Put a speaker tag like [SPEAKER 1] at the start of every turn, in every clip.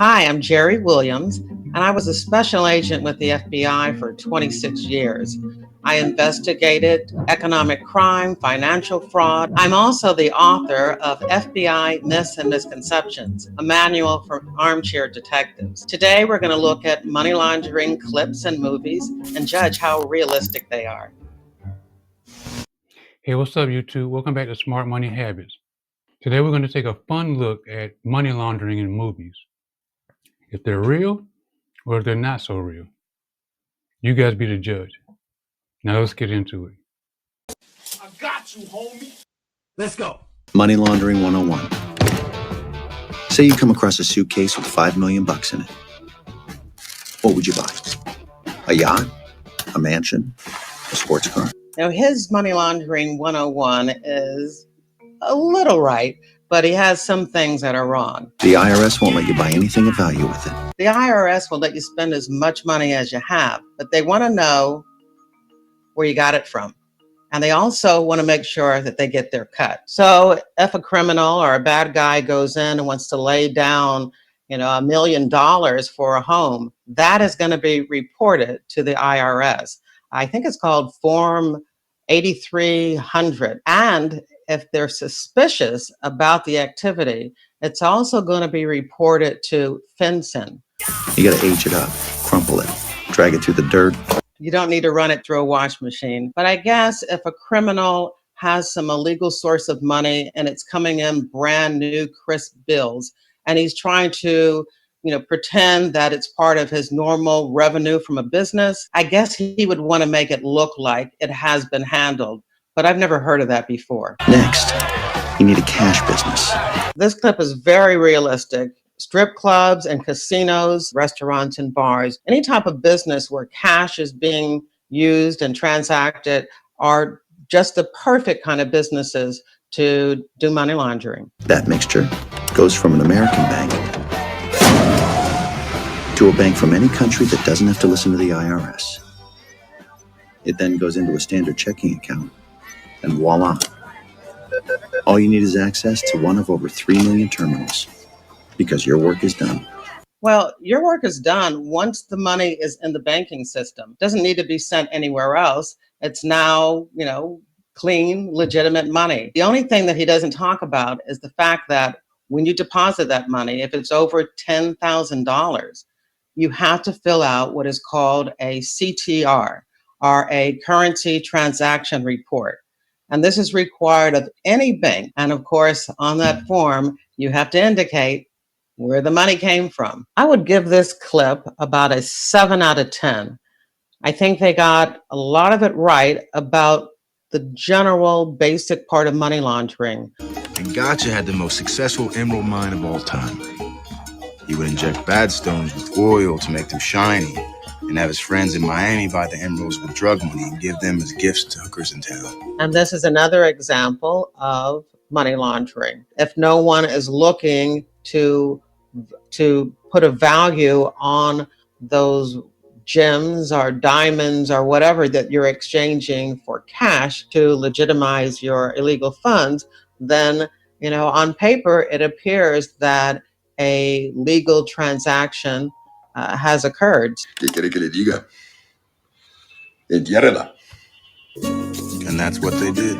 [SPEAKER 1] Hi, I'm Jerry Williams, and I was a special agent with the FBI for 26 years. I investigated economic crime, financial fraud. I'm also the author of FBI Myths and Misconceptions, a manual for armchair detectives. Today, we're going to look at money laundering clips and movies and judge how realistic they are.
[SPEAKER 2] Hey, what's up, YouTube? Welcome back to Smart Money Habits. Today, we're going to take a fun look at money laundering in movies. If they're real or if they're not so real. You guys be the judge. Now, let's get into it.
[SPEAKER 3] I got you, homie.
[SPEAKER 4] Let's go.
[SPEAKER 5] Money Laundering 101. Say you come across a suitcase with $5 million in it. What would you buy? A yacht? A mansion? A sports car?
[SPEAKER 1] Now, his money laundering 101 is a little right, but he has some things that are wrong.
[SPEAKER 5] The IRS won't let you buy anything of value with it.
[SPEAKER 1] The IRS will let you spend as much money as you have, but they want to know where you got it from. And they also want to make sure that they get their cut. So if a criminal or a bad guy goes in and wants to lay down, $1 million for a home, that is going to be reported to the IRS. I think it's called Form 8300. And if they're suspicious about the activity, it's also going to be reported to FinCEN.
[SPEAKER 5] You got to age it up, crumple it, drag it through the dirt.
[SPEAKER 1] You don't need to run it through a wash machine. But I guess if a criminal has some illegal source of money and it's coming in brand new crisp bills, and he's trying to pretend that it's part of his normal revenue from a business, I guess he would want to make it look like it has been handled. But I've never heard of that before.
[SPEAKER 5] Next, you need a cash business.
[SPEAKER 1] This clip is very realistic. Strip clubs and casinos, restaurants and bars, any type of business where cash is being used and transacted are just the perfect kind of businesses to do money laundering.
[SPEAKER 5] That mixture goes from an American bank to a bank from any country that doesn't have to listen to the IRS. It then goes into a standard checking account, and voila. All you need is access to one of over 3 million terminals, because your work is done.
[SPEAKER 1] Well, your work is done once the money is in the banking system. It doesn't need to be sent anywhere else. It's now, clean, legitimate money. The only thing that he doesn't talk about is the fact that when you deposit that money, if it's over $10,000, you have to fill out what is called a CTR, or a currency transaction report. And this is required of any bank. And of course, on that form, you have to indicate where the money came from. I would give this clip about a 7 out of 10. I think they got a lot of it right about the general basic part of money laundering.
[SPEAKER 3] And Gotcha had the most successful emerald mine of all time. He would inject bad stones with oil to make them shiny and have his friends in Miami buy the emeralds with drug money and give them as gifts to hookers in town.
[SPEAKER 1] And this is another example of money laundering. If no one is looking to put a value on those gems or diamonds or whatever that you're exchanging for cash to legitimize your illegal funds, then on paper it appears that a legal transaction has occurred.
[SPEAKER 3] And that's what they did.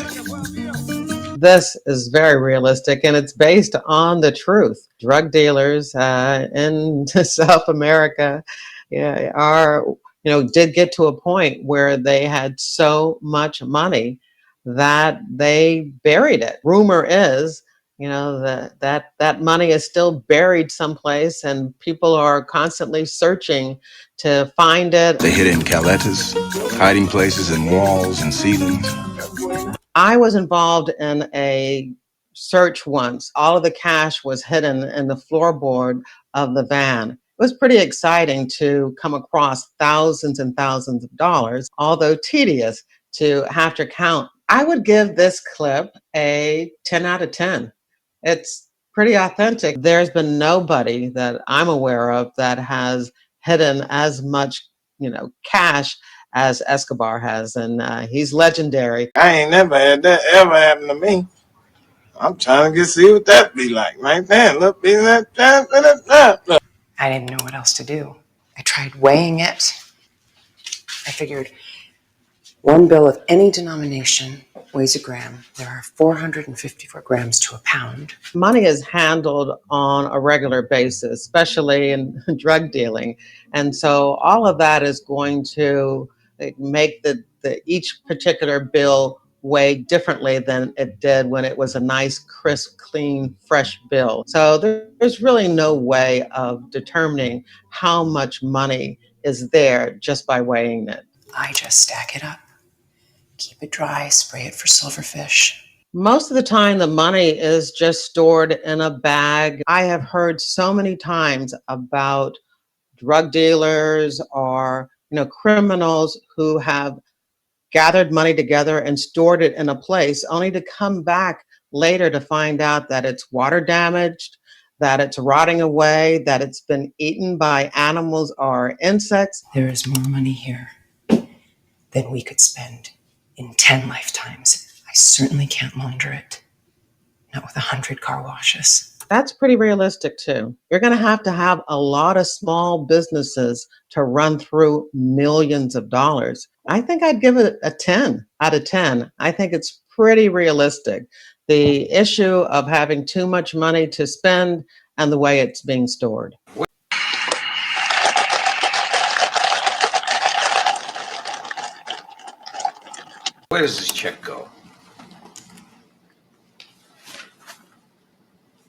[SPEAKER 1] This is very realistic, and it's based on the truth. Drug dealers in South America did get to a point where they had so much money that they buried it. Rumor is, that money is still buried someplace, and people are constantly searching to find it.
[SPEAKER 3] They hid it in caletas, hiding places in walls and ceilings.
[SPEAKER 1] I was involved in a search once. All of the cash was hidden in the floorboard of the van. It was pretty exciting to come across thousands and thousands of dollars, although tedious to have to count. I would give this clip a 10 out of 10. It's pretty authentic. There's been nobody that I'm aware of that has hidden as much, cash as Escobar has, and he's legendary.
[SPEAKER 4] I ain't never had that ever happen to me. I'm trying to see what that be like right there. Look, be that.
[SPEAKER 6] I didn't know what else to do. I tried weighing it. I figured one bill of any denomination weighs a gram. There are 454 grams to a pound.
[SPEAKER 1] Money is handled on a regular basis, especially in drug dealing. And so all of that is going to make the each particular bill weigh differently than it did when it was a nice, crisp, clean, fresh bill. So there's really no way of determining how much money is there just by weighing it.
[SPEAKER 6] I just stack it up, keep it dry, spray it for silverfish.
[SPEAKER 1] Most of the time, the money is just stored in a bag. I have heard so many times about drug dealers or criminals who have gathered money together and stored it in a place only to come back later to find out that it's water damaged, that it's rotting away, that it's been eaten by animals or insects.
[SPEAKER 6] There is more money here than we could spend in 10 lifetimes. I certainly can't launder it. Not with 100 car washes.
[SPEAKER 1] That's pretty realistic too. You're going to have a lot of small businesses to run through millions of dollars. I think I'd give it a 10 out of 10. I think it's pretty realistic. The issue of having too much money to spend and the way it's being stored.
[SPEAKER 7] Where does this check go?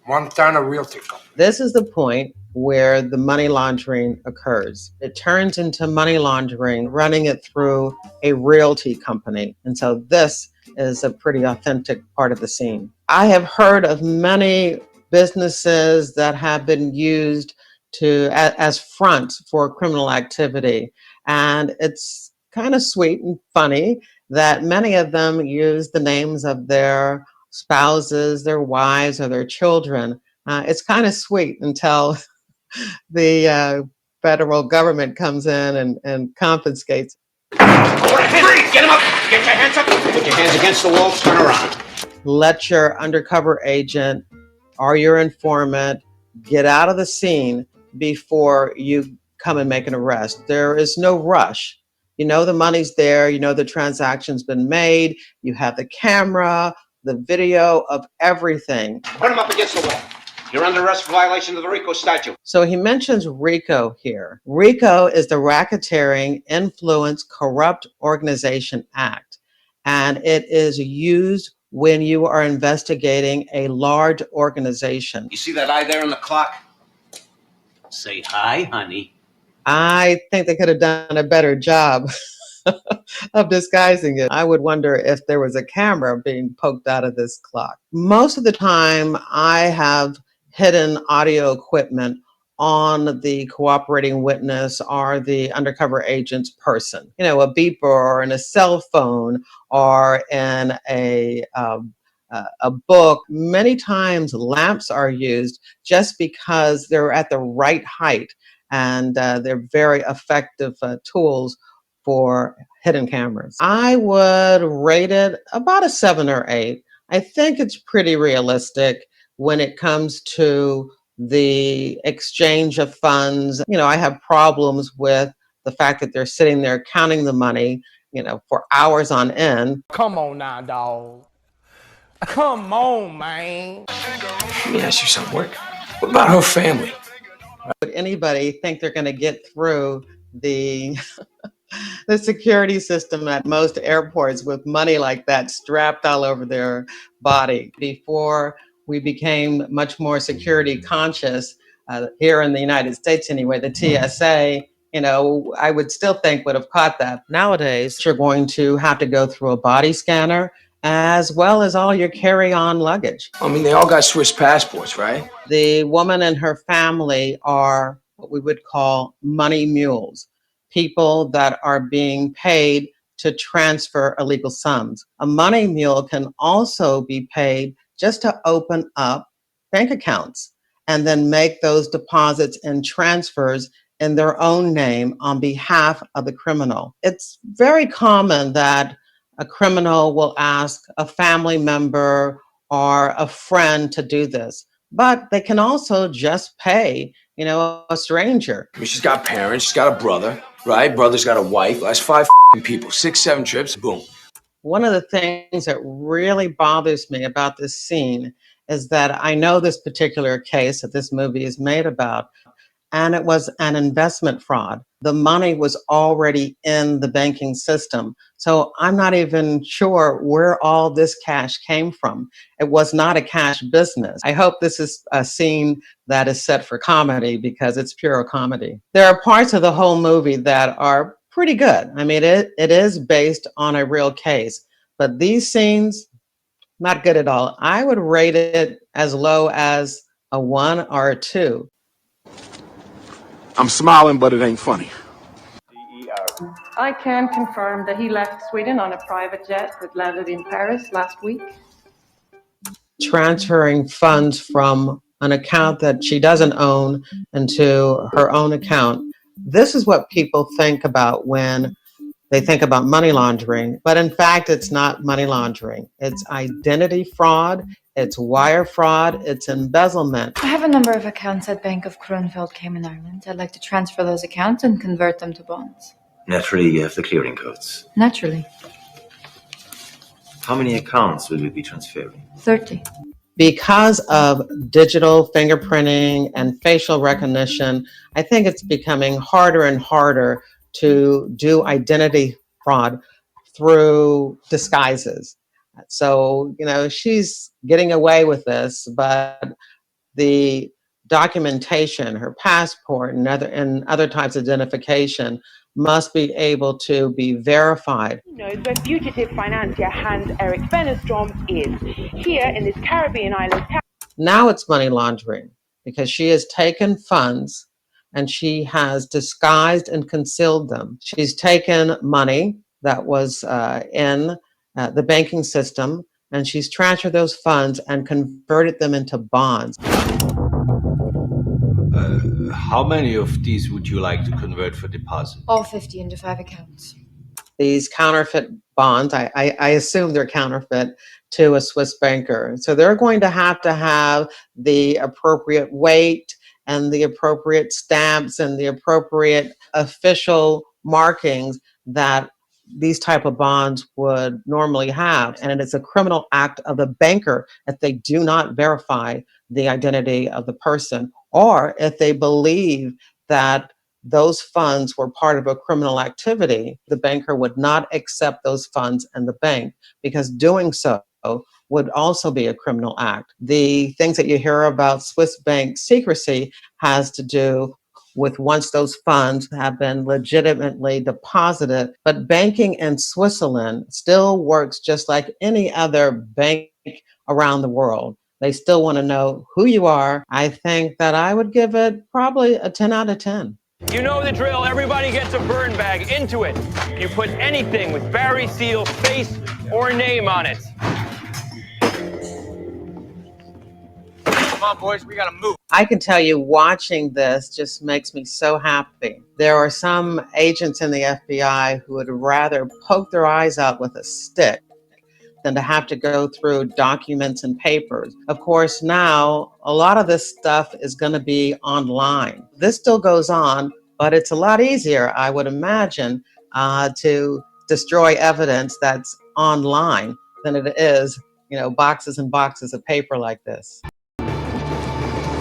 [SPEAKER 7] Montana Realty Company.
[SPEAKER 1] This is the point where the money laundering occurs. It turns into money laundering, running it through a realty company. And so this is a pretty authentic part of the scene. I have heard of many businesses that have been used as fronts for criminal activity. And it's kind of sweet and funny that many of them use the names of their spouses, their wives, or their children. It's kind of sweet until the federal government comes in and confiscates.
[SPEAKER 7] Get him up! Get your hands up! Put your hands against the wall, turn around.
[SPEAKER 1] Let your undercover agent or your informant get out of the scene before you come and make an arrest. There is no rush. You know the money's there, you know the transaction's been made, you have the camera, the video of everything.
[SPEAKER 7] Put him up against the wall. You're under arrest for violation of the RICO statute.
[SPEAKER 1] So he mentions RICO here. RICO is the Racketeering, Influence, Corrupt Organization Act, and it is used when you are investigating a large organization.
[SPEAKER 7] You see that eye there on the clock? Say hi, honey.
[SPEAKER 1] I think they could have done a better job of disguising it. I would wonder if there was a camera being poked out of this clock. Most of the time, I have hidden audio equipment on the cooperating witness or the undercover agent's person. You know, a beeper or in a cell phone or in a book. Many times lamps are used just because they're at the right height and they're very effective tools for hidden cameras. I would rate it about a 7 or 8. I think it's pretty realistic when it comes to the exchange of funds. You know, I have problems with the fact that they're sitting there counting the money, for hours on end.
[SPEAKER 4] Come on now, dog. Come on, man.
[SPEAKER 7] Let me ask you something. What about her family?
[SPEAKER 1] Would anybody think they're going to get through the the security system at most airports with money like that strapped all over their body? Before we became much more security conscious here in the United States anyway, the TSA, I would still think would have caught that. Nowadays, you're going to have to go through a body scanner as well as all your carry-on luggage.
[SPEAKER 7] I mean, they all got Swiss passports, right?
[SPEAKER 1] The woman and her family are what we would call money mules, people that are being paid to transfer illegal sums. A money mule can also be paid just to open up bank accounts and then make those deposits and transfers in their own name on behalf of the criminal. It's very common that a criminal will ask a family member or a friend to do this, but they can also just pay, a stranger.
[SPEAKER 8] I mean, she's got parents, she's got a brother, right? Brother's got a wife. That's 5 people, 6, 7 trips, boom.
[SPEAKER 1] One of the things that really bothers me about this scene is that I know this particular case that this movie is made about, and it was an investment fraud. The money was already in the banking system. So I'm not even sure where all this cash came from. It was not a cash business. I hope this is a scene that is set for comedy because it's pure comedy. There are parts of the whole movie that are pretty good. I mean, it is based on a real case, but these scenes, not good at all. I would rate it as low as a 1 or a 2.
[SPEAKER 7] I'm smiling, but it ain't funny.
[SPEAKER 9] I can confirm that he left Sweden on a private jet that landed in Paris last week.
[SPEAKER 1] Transferring funds from an account that she doesn't own into her own account. This is what people think about when they think about money laundering, but in fact, it's not money laundering. It's identity fraud, it's wire fraud, it's embezzlement.
[SPEAKER 10] I have a number of accounts at Bank of Kronfeld, Cayman Islands. I'd like to transfer those accounts and convert them to bonds.
[SPEAKER 11] Naturally, you have the clearing codes.
[SPEAKER 10] Naturally.
[SPEAKER 11] How many accounts will you be transferring?
[SPEAKER 10] 30.
[SPEAKER 1] Because of digital fingerprinting and facial recognition, I think it's becoming harder and harder to do identity fraud through disguises. So, she's getting away with this, but the documentation, her passport and other types of identification must be able to be verified.
[SPEAKER 12] Knows where fugitive financier Hans Erik Wennerstrom is, here in this Caribbean island.
[SPEAKER 1] Now it's money laundering because she has taken funds and she has disguised and concealed them. She's taken money that was in the banking system and she's transferred those funds and converted them into bonds.
[SPEAKER 13] How many of these would you like to convert for deposit?
[SPEAKER 10] All 50 into 5 accounts.
[SPEAKER 1] These counterfeit bonds, I assume they're counterfeit to a Swiss banker. So they're going to have the appropriate weight and the appropriate stamps and the appropriate official markings that these type of bonds would normally have. And it is a criminal act of the banker if they do not verify the identity of the person, or if they believe that those funds were part of a criminal activity, the banker would not accept those funds in the bank because doing so would also be a criminal act. The things that you hear about Swiss bank secrecy has to do with once those funds have been legitimately deposited. But banking in Switzerland still works just like any other bank around the world. They still want to know who you are. I think that I would give it probably a 10 out of 10.
[SPEAKER 14] You know the drill. Everybody gets a burn bag. Into it. You put anything with Barry Seal's face or name on it.
[SPEAKER 7] Come on, boys, we gotta move.
[SPEAKER 1] I can tell you watching this just makes me so happy. There are some agents in the FBI who would rather poke their eyes out with a stick than to have to go through documents and papers. Of course, now a lot of this stuff is going to be online. This still goes on, but it's a lot easier, I would imagine, to destroy evidence that's online than it is, boxes and boxes of paper like this.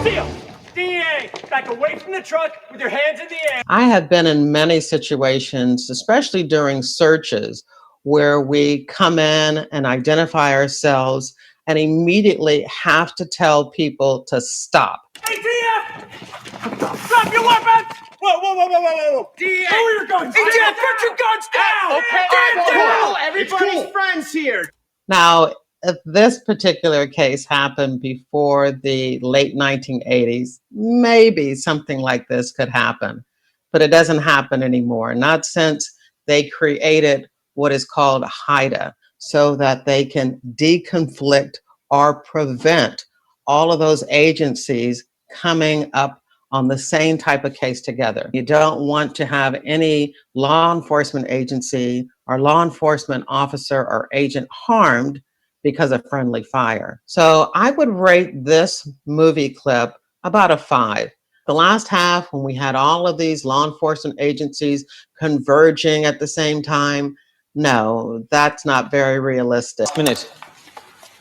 [SPEAKER 14] Seal! DEA! Back away from the truck with your hands in the air!
[SPEAKER 1] I have been in many situations, especially during searches, where we come in and identify ourselves and immediately have to tell people to stop.
[SPEAKER 14] ATF! Drop your weapons! Whoa! DEA! Lower your guns! ATF, put your guns down!
[SPEAKER 7] Okay,
[SPEAKER 14] Get down!
[SPEAKER 7] everybody's friends here.
[SPEAKER 1] Now, if this particular case happened before the late 1980s, maybe something like this could happen. But it doesn't happen anymore, not since they created what is called HIDA, so that they can deconflict or prevent all of those agencies coming up on the same type of case together. You don't want to have any law enforcement agency or law enforcement officer or agent harmed because of friendly fire. So I would rate this movie clip about a 5. The last half, when we had all of these law enforcement agencies converging at the same time, no, that's not very realistic.
[SPEAKER 15] Last minute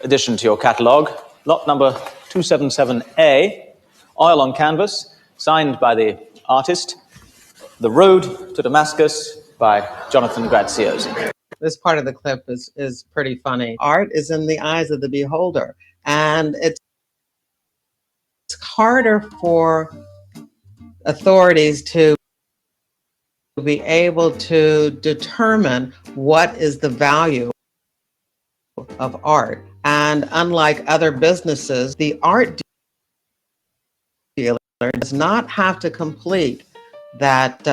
[SPEAKER 15] addition to your catalogue, lot number 277A, oil on canvas, signed by the artist, The Road to Damascus by Jonathan Graziosi.
[SPEAKER 1] This part of the clip is pretty funny. Art is in the eyes of the beholder, and it's harder for authorities to be able to determine what is the value of art. And unlike other businesses, the art dealer does not have to complete that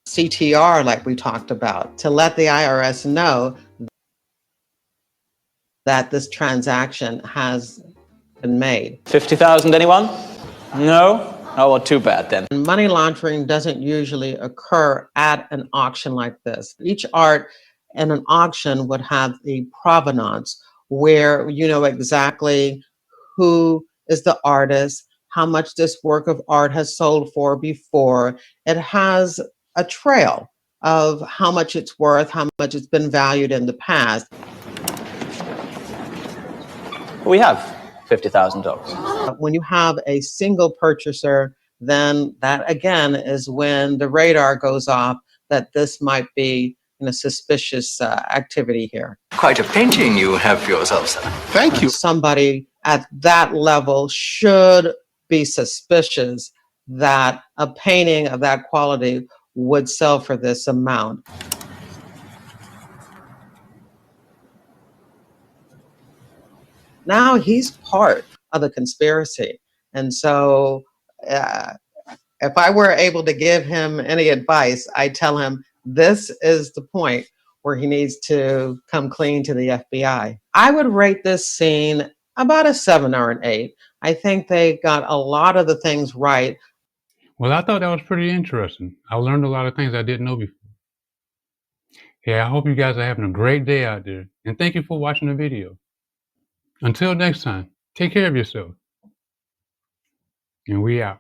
[SPEAKER 1] CTR like we talked about to let the IRS know that this transaction has been made.
[SPEAKER 15] 50,000, anyone? No? Oh, well, too bad then.
[SPEAKER 1] Money laundering doesn't usually occur at an auction like this. Each art in an auction would have a provenance where you know exactly who is the artist, how much this work of art has sold for before. It has a trail of how much it's worth, how much it's been valued in the past.
[SPEAKER 15] We have $50,000.
[SPEAKER 1] When you have a single purchaser, then that again is when the radar goes off that this might be suspicious activity here.
[SPEAKER 16] Quite a painting you have for yourself, sir. Thank you.
[SPEAKER 1] Somebody at that level should be suspicious that a painting of that quality would sell for this amount. Now he's part of the conspiracy. And so if I were able to give him any advice, I'd tell him this is the point where he needs to come clean to the FBI. I would rate this scene about a 7 or an 8. I think they got a lot of the things right.
[SPEAKER 2] Well, I thought that was pretty interesting. I learned a lot of things I didn't know before. Yeah, I hope you guys are having a great day out there, and thank you for watching the video. Until next time, take care of yourself, and we out.